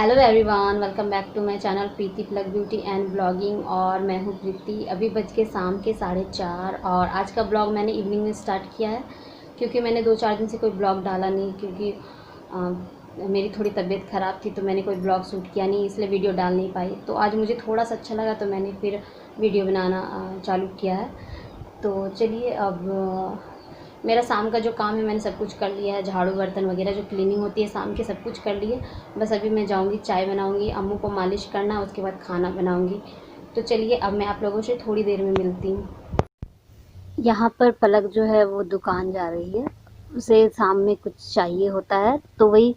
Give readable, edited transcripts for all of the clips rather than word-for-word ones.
Hello everyone, welcome back to my channel Preeti plug beauty and blogging. और मैं हूँ प्रीति। अभी बज के शाम के 4:30 और आज का ब्लॉग मैंने इवनिंग में स्टार्ट किया है क्योंकि मैंने 2-4 दिन से कोई ब्लॉग डाला नहीं, क्योंकि मेरी थोड़ी तबीयत ख़राब थी तो मैंने कोई ब्लॉग शूट किया नहीं, इसलिए वीडियो डाल नहीं पाई। तो आज मुझे थोड़ा सा अच्छा लगा तो मैंने फिर वीडियो बनाना चालू किया है। तो चलिए, अब मेरा शाम का जो काम है मैंने सब कुछ कर लिया है। झाड़ू बर्तन वगैरह जो क्लीनिंग होती है शाम के सब कुछ कर लिए। बस अभी मैं जाऊंगी, चाय बनाऊंगी, अम्मू को मालिश करना, उसके बाद खाना बनाऊंगी। तो चलिए, अब मैं आप लोगों से थोड़ी देर में मिलती हूँ। यहाँ पर पलक जो है वो दुकान जा रही है, उसे शाम में कुछ चाहिए होता है तो वही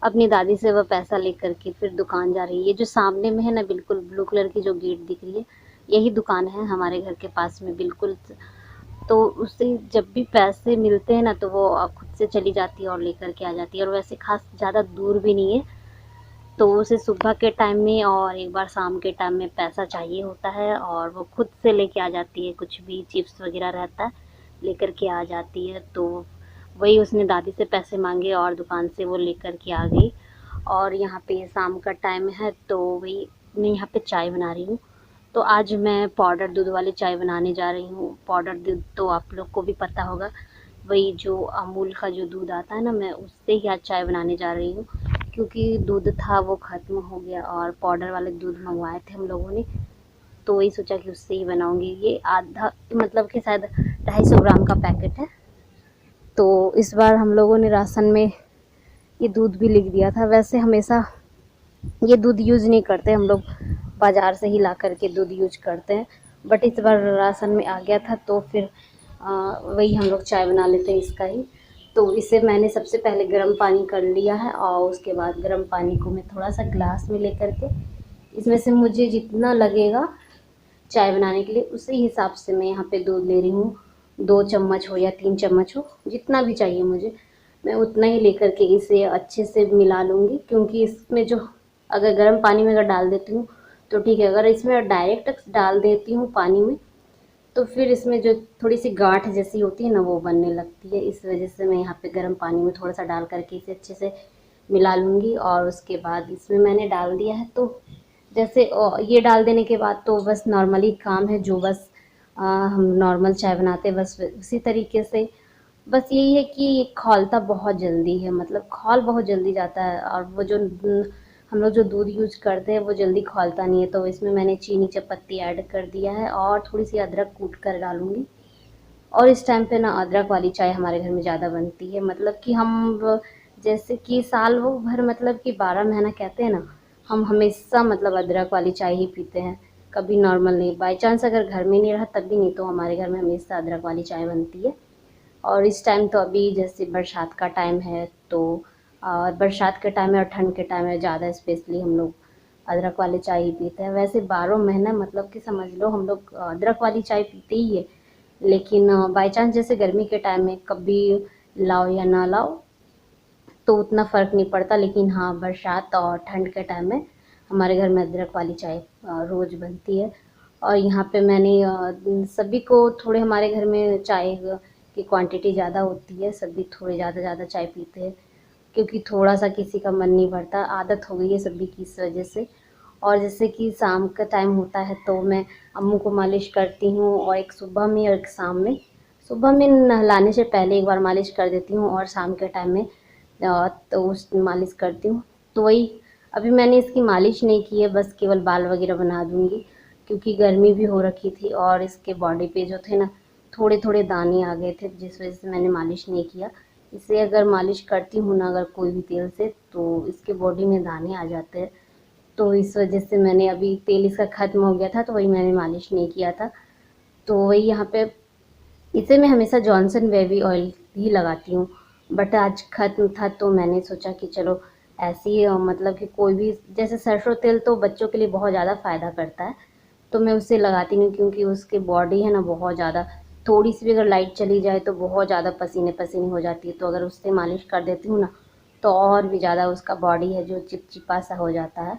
अपनी दादी से वह पैसा लेकर के फिर दुकान जा रही है। ये जो सामने में है ना, बिल्कुल ब्लू कलर की जो गेट दिख रही है, यही दुकान है हमारे घर के पास में बिल्कुल। तो उससे जब भी पैसे मिलते हैं ना तो वो खुद से चली जाती है और लेकर के आ जाती है। और वैसे खास ज़्यादा दूर भी नहीं है, तो उसे सुबह के टाइम में और एक बार शाम के टाइम में पैसा चाहिए होता है और वो खुद से लेके आ जाती है। कुछ भी चिप्स वगैरह रहता है लेकर के आ जाती है। तो वही उसने दादी से पैसे मांगे और दुकान से वो लेकर के आ गई। और यहाँ पे शाम का टाइम है तो वही मैं यहाँ पे चाय बना रही हूँ। तो आज मैं पाउडर दूध वाली चाय बनाने जा रही हूँ। पाउडर दूध तो आप लोग को भी पता होगा, वही जो अमूल का जो दूध आता है ना, मैं उससे ही आज चाय बनाने जा रही हूँ। क्योंकि दूध था वो ख़त्म हो गया और पाउडर वाले दूध मंगवाए थे हम लोगों ने, तो वही सोचा कि उससे ही बनाऊँगी। ये आधा मतलब कि शायद 250 ग्राम का पैकेट है। तो इस बार हम लोगों ने राशन में ये दूध भी लिख दिया था। वैसे हमेशा ये दूध यूज़ नहीं करते हम लोग, बाज़ार से ही ला कर के दूध यूज करते हैं। बट इस बार राशन में आ गया था तो फिर वही हम लोग चाय बना लेते हैं इसका ही। तो इसे मैंने सबसे पहले गर्म पानी कर लिया है और उसके बाद गर्म पानी को मैं थोड़ा सा ग्लास में लेकर के, इसमें से मुझे जितना लगेगा चाय बनाने के लिए उसी हिसाब से मैं यहाँ पे दूध ले रही हूँ। 2 चम्मच हो या 3 चम्मच हो, जितना भी चाहिए मुझे, मैं उतना ही लेकर के इसे अच्छे से मिला लूँगी। क्योंकि इसमें जो अगर गर्म पानी में अगर डाल देती हूँ तो ठीक है, अगर इसमें डायरेक्ट डाल देती हूँ पानी में तो फिर इसमें जो थोड़ी सी गांठ जैसी होती है ना वो बनने लगती है। इस वजह से मैं यहाँ पे गर्म पानी में थोड़ा सा डाल करके इसे अच्छे से मिला लूँगी। और उसके बाद इसमें मैंने डाल दिया है, तो जैसे ये डाल देने के बाद तो बस नॉर्मली काम है जो बस हम नॉर्मल चाय बनाते हैं बस उसी तरीके से। बस यही है कि ये खौलता बहुत जल्दी है, मतलब खौल बहुत जल्दी जाता है। और वो जो हम लोग जो दूध यूज करते हैं वो जल्दी खौलता नहीं है। तो इसमें मैंने चीनी चपत्ती ऐड कर दिया है और थोड़ी सी अदरक कूट कर डालूंगी। और इस टाइम पे ना अदरक वाली चाय हमारे घर में ज़्यादा बनती है, मतलब कि हम जैसे कि साल वो भर, मतलब कि 12 महीना कहते हैं ना, हम हमेशा मतलब अदरक वाली चाय ही पीते हैं, कभी नॉर्मल नहीं। बाई चांस अगर घर में नहीं रहा तब भी नहीं, तो हमारे घर में हमेशा अदरक वाली चाय बनती है। और इस टाइम तो अभी जैसे बरसात का टाइम है तो और बरसात के टाइम में और ठंड के टाइम में ज़्यादा स्पेशली हम लोग अदरक वाली चाय ही पीते हैं। वैसे 12 महीना मतलब कि समझ लो हम लोग अदरक वाली चाय पीते ही है। लेकिन बाई चांस जैसे गर्मी के टाइम में कभी लाओ या ना लाओ तो उतना फ़र्क नहीं पड़ता। लेकिन हाँ, बरसात और ठंड के टाइम में हमारे घर में अदरक वाली चाय रोज़ बनती है। और यहाँ पे मैंने सभी को थोड़े, हमारे घर में चाय की क्वांटिटी ज़्यादा होती है, सभी थोड़े ज़्यादा ज़्यादा चाय पीते हैं। क्योंकि थोड़ा सा किसी का मन नहीं भरता, आदत हो गई है सभी की इस वजह से। और जैसे कि शाम का टाइम होता है तो मैं अम्मू को मालिश करती हूँ, और एक सुबह में और एक शाम में। सुबह में नहलाने से पहले एक बार मालिश कर देती हूँ और शाम के टाइम में तो उस मालिश करती हूँ। तो वही अभी मैंने इसकी मालिश नहीं की है, बस केवल बाल वगैरह बना दूँगी। क्योंकि गर्मी भी हो रखी थी और इसके बॉडी पे जो थे ना थोड़े थोड़े दाने आ गए थे, जिस वजह से मैंने मालिश नहीं किया। इसे अगर मालिश करती हूँ ना अगर कोई भी तेल से तो इसके बॉडी में दाने आ जाते हैं। तो इस वजह से मैंने, अभी तेल इसका ख़त्म हो गया था तो वही मैंने मालिश नहीं किया था। तो वही यहाँ पे इसे मैं हमेशा जॉनसन बेबी ऑयल ही लगाती हूँ। बट आज ख़त्म था तो मैंने सोचा कि चलो ऐसे ही मतलब कि कोई भी, जैसे सरसों तेल तो बच्चों के लिए बहुत ज़्यादा फ़ायदा करता है तो मैं उससे लगाती नहीं हूँ। क्योंकि उसकी बॉडी है ना बहुत ज़्यादा, थोड़ी सी भी अगर लाइट चली जाए तो बहुत ज़्यादा पसीने पसीने हो जाती है। तो अगर उससे मालिश कर देती हूँ ना तो और भी ज़्यादा उसका बॉडी है जो चिपचिपा सा हो जाता है।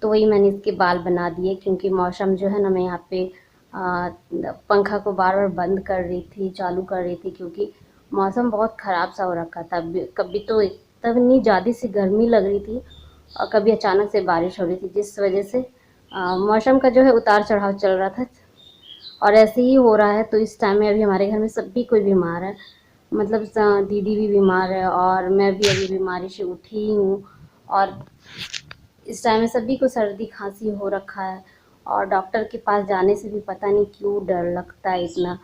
तो वही मैंने इसके बाल बना दिए। क्योंकि मौसम जो है ना, मैं यहाँ पे पंखा को बार बार बंद कर रही थी, चालू कर रही थी, क्योंकि मौसम बहुत ख़राब सा हो रखा था। कभी तो इतनी ज़्यादा सी गर्मी लग रही थी और कभी अचानक से बारिश हो रही थी, जिस वजह से मौसम का जो है उतार चढ़ाव चल रहा था। और ऐसे ही हो रहा है। तो इस टाइम में अभी हमारे घर में सभी कोई बीमार है, मतलब दीदी भी बीमार है और मैं भी अभी बीमारी से उठी ही हूँ। और इस टाइम में सभी को सर्दी खांसी हो रखा है और डॉक्टर के पास जाने से भी पता नहीं क्यों डर लगता है इतना।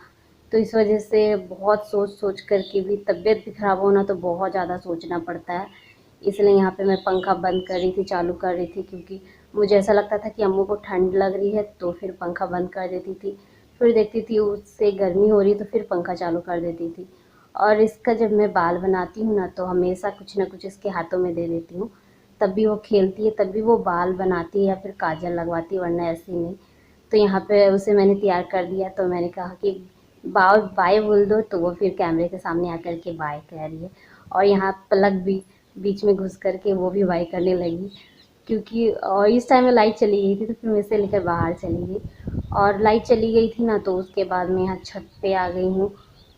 तो इस वजह से बहुत सोच सोच कर के भी तबीयत भी ख़राब होना तो बहुत ज़्यादा सोचना पड़ता है। इसलिए यहाँ पे मैं पंखा बंद कर रही थी, चालू कर रही थी, क्योंकि मुझे ऐसा लगता था कि अम्मू को ठंड लग रही है तो फिर पंखा बंद कर देती थी, फिर देखती थी उससे गर्मी हो रही तो फिर पंखा चालू कर देती थी। और इसका जब मैं बाल बनाती हूँ ना तो हमेशा कुछ ना कुछ इसके हाथों में दे देती हूँ, तब भी वो खेलती है, तब भी वो बाल बनाती है या फिर काजल लगवाती है, वरना ऐसे ही नहीं। तो यहाँ पे उसे मैंने तैयार कर दिया, तो मैंने कहा कि बाय बाय बोल दो, तो वो फिर कैमरे के सामने आकर के बाय कह रही है। और यहाँ पलक भी बीच में घुस कर के वो भी बाय करने लगी, क्योंकि और इस टाइम में लाइट चली गई थी तो फिर मैं इसे लेकर बाहर चली गई। और लाइट चली गई थी ना तो उसके बाद मैं यहाँ छत पे आ गई हूँ।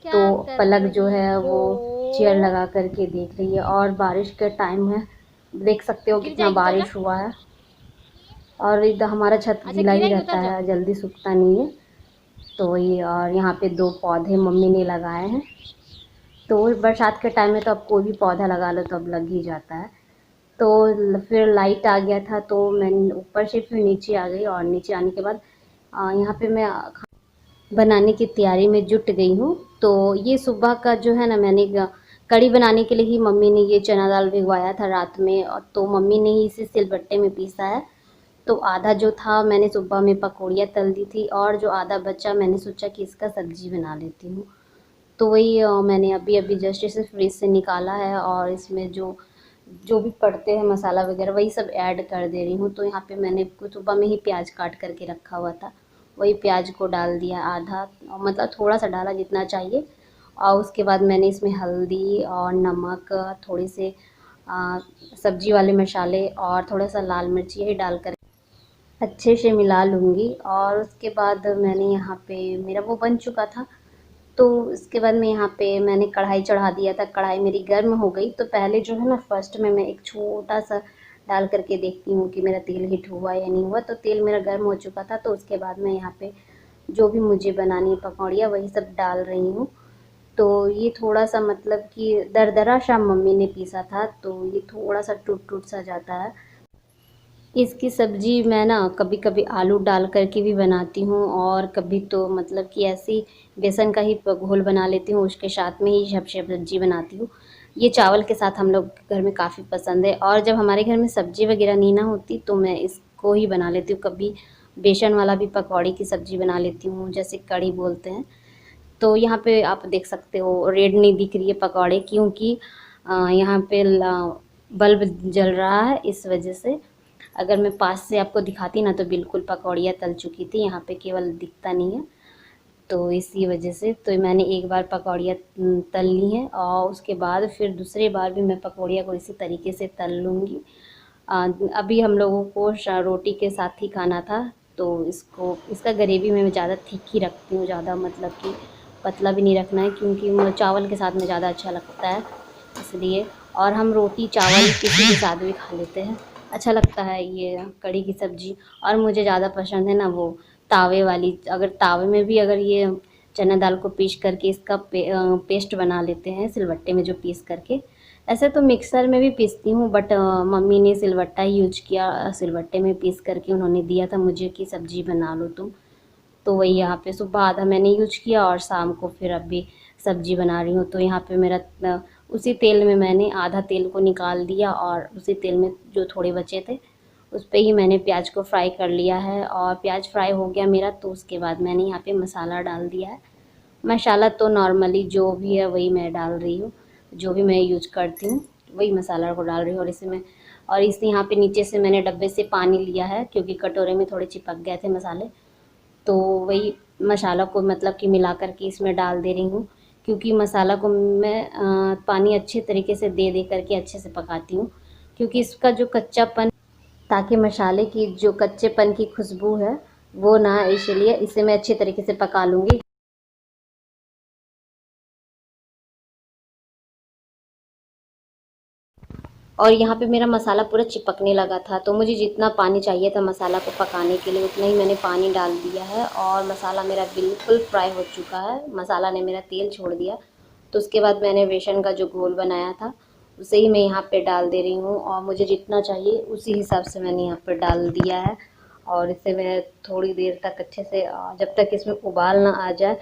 तो पलक जो है वो चेयर लगा करके देख रही है और बारिश का टाइम है, देख सकते हो कितना बारिश हुआ है। और इधर हमारा छत गीला ही रहता है, जल्दी सूखता नहीं है। तो ये और यहाँ पे 2 पौधे मम्मी ने लगाए हैं। तो बरसात के टाइम में तो अब कोई भी पौधा लगा लो तो अब लग ही जाता है। तो फिर लाइट आ गया था तो मैं ऊपर से फिर नीचे आ गई और नीचे आने के बाद यहाँ पे मैं बनाने की तैयारी में जुट गई हूँ। तो ये सुबह का जो है ना, मैंने कढ़ी बनाने के लिए ही मम्मी ने ये चना दाल भिगवाया था रात में, और तो मम्मी ने ही इसे सिलबट्टे में पीसा है। तो आधा जो था मैंने सुबह में पकौड़ियाँ तल दी थी और जो आधा बचा मैंने सोचा कि इसका सब्जी बना लेती हूँ। तो वही मैंने अभी अभी जस्ट इसे फ्रिज से निकाला है और इसमें जो जो भी पड़ते हैं मसाला वगैरह वही सब ऐड कर दे रही हूँ। तो यहाँ पे मैंने कुछ सुबह में ही प्याज काट करके रखा हुआ था, वही प्याज को डाल दिया आधा, मतलब थोड़ा सा डाला जितना चाहिए। और उसके बाद मैंने इसमें हल्दी और नमक, थोड़े से सब्जी वाले मसाले और थोड़ा सा लाल मिर्च यही डाल कर अच्छे से मिला लूँगी। और उसके बाद मैंने यहाँ पे मेरा वो बन चुका था। तो इसके बाद में यहाँ पे मैंने कढ़ाई चढ़ा दिया था, कढ़ाई मेरी गर्म हो गई। तो पहले जो है ना फर्स्ट में मैं एक छोटा सा डाल करके देखती हूँ कि मेरा तेल हीट हुआ या नहीं हुआ। तो तेल मेरा गर्म हो चुका था। तो उसके बाद मैं यहाँ पे जो भी मुझे बनानी है पकौड़ियाँ वही सब डाल रही हूँ। तो ये थोड़ा सा मतलब कि दरदरा सा मम्मी ने पीसा था तो ये थोड़ा सा टूट टूट सा जाता है। इसकी सब्ज़ी मैं ना कभी कभी आलू डाल करके भी बनाती हूँ और कभी तो मतलब कि ऐसी बेसन का ही घोल बना लेती हूँ, उसके साथ में ही सब्ज़ी बनाती हूँ। ये चावल के साथ हम लोग के घर में काफ़ी पसंद है। और जब हमारे घर में सब्ज़ी वगैरह नहीं ना होती तो मैं इसको ही बना लेती हूँ। कभी बेसन वाला भी पकौड़ी की सब्ज़ी बना लेती हूँ, जैसे कढ़ी बोलते हैं। तो यहाँ पे आप देख सकते हो रेड नहीं दिख रही है पकौड़े, क्योंकि यहाँ पे बल्ब जल रहा है, इस वजह से। अगर मैं पास से आपको दिखाती ना तो बिल्कुल पकौड़ियाँ तल चुकी थी, यहाँ पे केवल दिखता नहीं है। तो इसी वजह से तो मैंने एक बार पकौड़ियाँ तल ली हैं और उसके बाद फिर दूसरे बार भी मैं पकौड़ियाँ को इसी तरीके से तल लूँगी। अभी हम लोगों को रोटी के साथ ही खाना था। तो इसका ग्रेवी मैं ज़्यादा थिक ही रखती हूँ, ज़्यादा मतलब कि पतला भी नहीं रखना है, क्योंकि चावल के साथ में ज़्यादा अच्छा लगता है इसलिए। और हम रोटी चावल किसी के साथ भी खा लेते हैं, अच्छा लगता है ये कढ़ी की सब्ज़ी। और मुझे ज़्यादा पसंद है ना वो तावे वाली, अगर तावे में भी अगर ये चना दाल को पीस करके इसका पेस्ट बना लेते हैं सिलबट्टे में जो पीस करके। ऐसे तो मिक्सर में भी पीसती हूँ, बट मम्मी ने सिलबट्टा ही यूज किया, सिलबट्टे में पीस करके उन्होंने दिया था मुझे कि सब्ज़ी बना लो तुम। तो वही यहाँ पे सुबह आधा मैंने यूज किया और शाम को फिर अभी सब्ज़ी बना रही हूँ। तो यहाँ पे मेरा उसी तेल में मैंने आधा तेल को निकाल दिया और उसी तेल में जो थोड़े बचे थे उस पर ही मैंने प्याज को फ्राई कर लिया है। और प्याज फ्राई हो गया मेरा तो उसके बाद मैंने यहाँ पे मसाला डाल दिया है। मसाला तो नॉर्मली जो भी है वही मैं डाल रही हूँ, जो भी मैं यूज करती हूँ वही मसाला को डाल रही हूँ। और इसमें और इस यहाँ पे नीचे से मैंने डब्बे से पानी लिया है, क्योंकि कटोरे में थोड़े चिपक गए थे मसाले। तो वही मसाला को मतलब कि मिला करके इसमें डाल दे रही हूँ, क्योंकि मसाला को मैं पानी अच्छे तरीके से दे दे करके अच्छे से पकाती हूँ, क्योंकि इसका जो कच्चापन, ताकि मसाले की जो कच्चेपन की खुशबू है वो ना आए, इसलिए इसे मैं अच्छे तरीके से पका लूँगी। और यहाँ पे मेरा मसाला पूरा चिपकने लगा था, तो मुझे जितना पानी चाहिए था मसाला को पकाने के लिए उतना ही मैंने पानी डाल दिया है। और मसाला मेरा बिल्कुल फ्राई हो चुका है, मसाला ने मेरा तेल छोड़ दिया। तो उसके बाद मैंने बेसन का जो घोल बनाया था उसे ही मैं यहाँ पे डाल दे रही हूँ, और मुझे जितना चाहिए उसी हिसाब से मैंने यहाँ पर डाल दिया है। और इसे मैं थोड़ी देर तक अच्छे से, जब तक इसमें उबाल ना आ जाए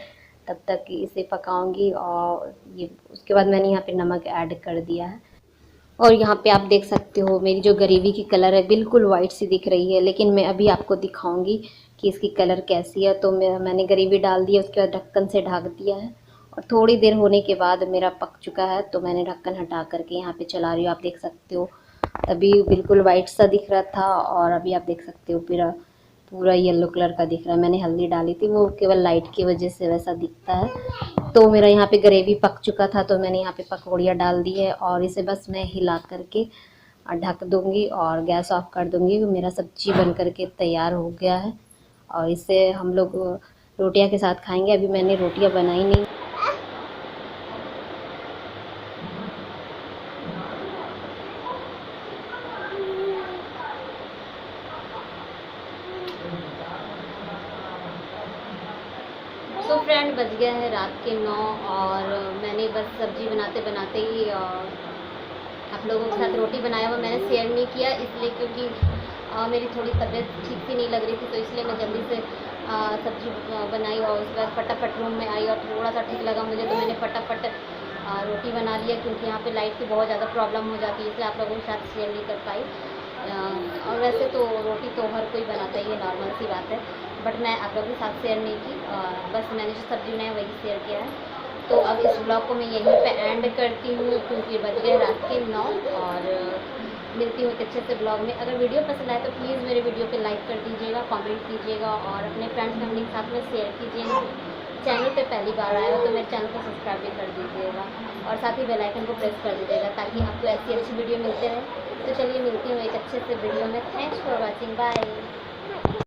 तब तक इसे पकाऊंगी। और ये उसके बाद मैंने यहाँ पे नमक ऐड कर दिया है। और यहाँ पे आप देख सकते हो मेरी जो ग्रेवी की कलर है बिल्कुल वाइट सी दिख रही है, लेकिन मैं अभी आपको दिखाऊंगी कि इसकी कलर कैसी है। तो मैंने ग्रेवी डाल दी है, उसके बाद ढक्कन से ढक दिया है और थोड़ी देर होने के बाद मेरा पक चुका है। तो मैंने ढक्कन हटा करके यहाँ पे चला रही हूँ। आप देख सकते हो अभी बिल्कुल वाइट सा दिख रहा था और अभी आप देख सकते हो पूरा पूरा येलो कलर का दिख रहा है। मैंने हल्दी डाली थी, वो केवल लाइट की वजह से वैसा दिखता है। तो मेरा यहाँ पे ग्रेवी पक चुका था, तो मैंने यहाँ पे पकौड़ियाँ डाल दी है और इसे बस मैं हिला करके ढक दूँगी और गैस ऑफ कर दूँगी। मेरा सब्जी बन करके तैयार हो गया है और इसे हम लोग रोटियाँ के साथ खाएँगे। अभी मैंने रोटियाँ बनाई नहीं। तो फ्रेंड बज गया है रात के 9 और मैंने बस सब्ज़ी बनाते बनाते ही आप लोगों के साथ रोटी बनाया हुआ मैंने शेयर नहीं किया, इसलिए क्योंकि मेरी थोड़ी तबीयत ठीक सी नहीं लग रही थी। तो इसलिए मैं जल्दी से सब्ज़ी बनाई और उसके बाद फटाफट रूम में आई और थोड़ा सा ठीक लगा मुझे, तो मैंने फटाफट रोटी बना लिया। क्योंकि यहाँ पे लाइट की बहुत ज़्यादा प्रॉब्लम हो जाती है, इसलिए आप लोगों के साथ शेयर नहीं कर पाई। और वैसे तो रोटी तो हर कोई बनाता ही है, नॉर्मल सी बात है, बट मैं आप लोगों के साथ शेयर नहीं की। बस मैंने जो सब्ज़ी बनाई वही शेयर किया है। तो अब इस ब्लॉग को मैं यहीं पे एंड करती हूँ क्योंकि बज गए रात के 9 और मिलती हूँ एक अच्छे से ब्लॉग में। अगर वीडियो पसंद आए तो प्लीज़ मेरे वीडियो पे लाइक कर दीजिएगा, कमेंट कीजिएगा और अपने फ्रेंड्स फैमिली के साथ में शेयर कीजिएगा। चैनल पे पहली बार आए हो तो मेरे चैनल को सब्सक्राइब भी कर दीजिएगा और साथ ही बेल आइकन को प्रेस कर दीजिएगा ताकि आपको ऐसी अच्छी वीडियो मिलते रहे। तो चलिए मिलती हूँ एक अच्छे से वीडियो में। Thanks for watching, bye.